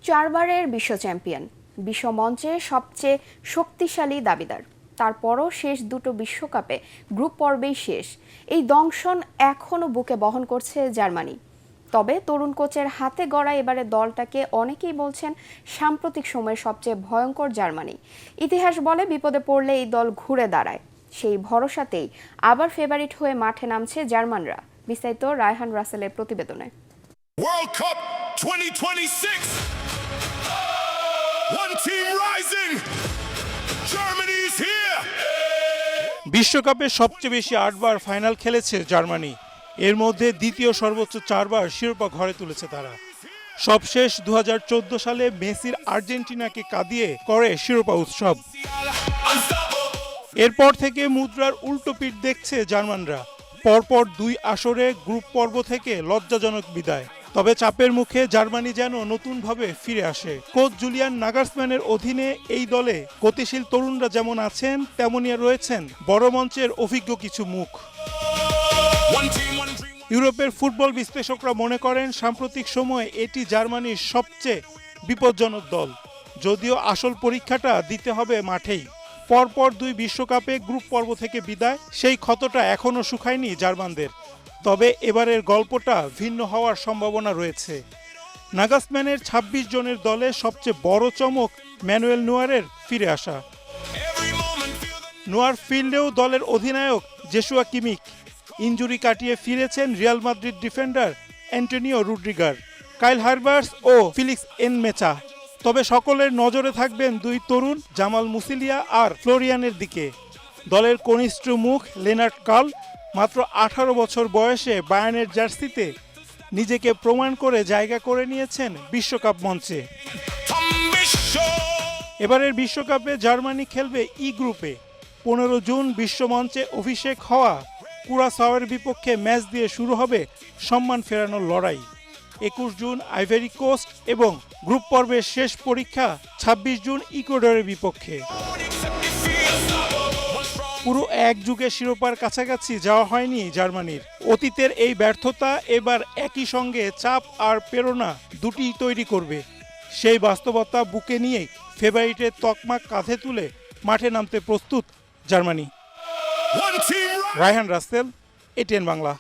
চারবারের বিশ্ব চ্যাম্পিয়ন, বিশ্ব মঞ্চে সবচেয়ে শক্তিশালী দাবিদার, তারপরও শেষ দুটো বিশ্বকাপে গ্রুপ পর্বেই শেষ। এই দংশন এখনও বুকে বহন করছে জার্মানি। তবে তরুণ কোচের হাতে গড়া এবারের দলটাকে অনেকেই বলছেন সাম্প্রতিক সময়ের সবচেয়ে ভয়ঙ্কর জার্মানি। ইতিহাস বলে বিপদে পড়লে এই দল ঘুরে দাঁড়ায়। সেই ভরসাতেই আবার ফেভারিট হয়ে মাঠে নামছে জার্মানরা। বিস্তারিত রায়হান রাসেলের প্রতিবেদনে। World Cup 2026. One team rising. Germany's here. বিশ্বকাপে সবচেয়ে বেশি 8বার ফাইনাল খেলেছে জার্মানি। এর মধ্যে দ্বিতীয় সর্বোচ্চ 4বার শিরোপা ঘরে তুলেছে তারা। সবশেষ 2014 সালে মেসির আর্জেন্টিনাকে কাঁদিয়ে করে শিরোপা উৎসব। এরপর থেকে মুদ্রার উল্টো পিঠ দেখছে জার্মানরা। পরপর 2 আসরে গ্রুপ পর্ব থেকে লজ্জাজনক বিদায়। তবে চাপের মুখে জার্মানি যেন নতুনভাবে ফিরে আসে। কোচ জুলিয়ান নাগালসম্যানের অধীনে এই দলে গতিশীল তরুণরা যেমন আছেন, তেমনই রয়েছেন বড় মঞ্চের অভিজ্ঞ কিছু মুখ। ইউরোপের ফুটবল বিশ্লেষকরা মনে করেন সাম্প্রতিক সময়ে এটি জার্মানির সবচেয়ে বিপজ্জনক দল। যদিও আসল পরীক্ষাটা দিতে হবে মাঠেই। পরপর 2 বিশ্বকাপে গ্রুপ পর্ব থেকে বিদায়, সেই ক্ষতটা এখনও শুকায়নি জার্মানদের। তবে এবারের গল্পটা ভিন্ন হওয়ার সম্ভাবনা রয়েছে। নাগালসম্যানের 26 জনের দলে সবচেয়ে বড় চমক ম্যানুয়েল নোয়ারের ফিরে আসা। নোয়ার ফিল্ডেও দলের অধিনায়ক জেসুয়া কিমিক। ইনজুরি কাটিয়ে ফিরেছেন রিয়াল মাদ্রিদ ডিফেন্ডার অ্যান্টোনিও রুড্রিগার, কাইল হারবার্স ও ফিলিক্স এনমেচা। তবে সকলের নজরে থাকবেন 2 তরুণ জামাল মুসিলিয়া আর ফ্লোরিয়ানের দিকে। দলের কনিষ্ঠ মুখ লেনার্ট কার্ল মাত্র 18 বছর বয়সে বায়ার্নের জার্সিতে নিজেকে প্রমাণ করে জায়গা করে নিয়েছেন বিশ্বকাপ মঞ্চে। এবারের বিশ্বকাপে জার্মানি খেলবে ই গ্রুপে। 15 জুন বিশ্বমঞ্চে অভিষেক হওয়া কুরাসাওয়ের বিপক্ষে ম্যাচ দিয়ে শুরু হবে সম্মান ফেরানোর লড়াই। 21 জুন আইভরি কোস্ট এবং গ্রুপ পর্বের শেষ পরীক্ষা 26 জুন ইকুয়েডরের বিপক্ষে। পুরো এক যুগে শিরোপার কাছাকাছি যাওয়া হয়নি জার্মানির। অতীতের এই ব্যর্থতা এবার একই সঙ্গে চাপ আর প্রেরণা দুটিই তৈরি করবে। সেই বাস্তবতা বুকে নিয়েই ফেভারিটের তকমা কাঁধে তুলে মাঠে নামতে প্রস্তুত জার্মানি। রায়হান রাসেল, এটিএন বাংলা।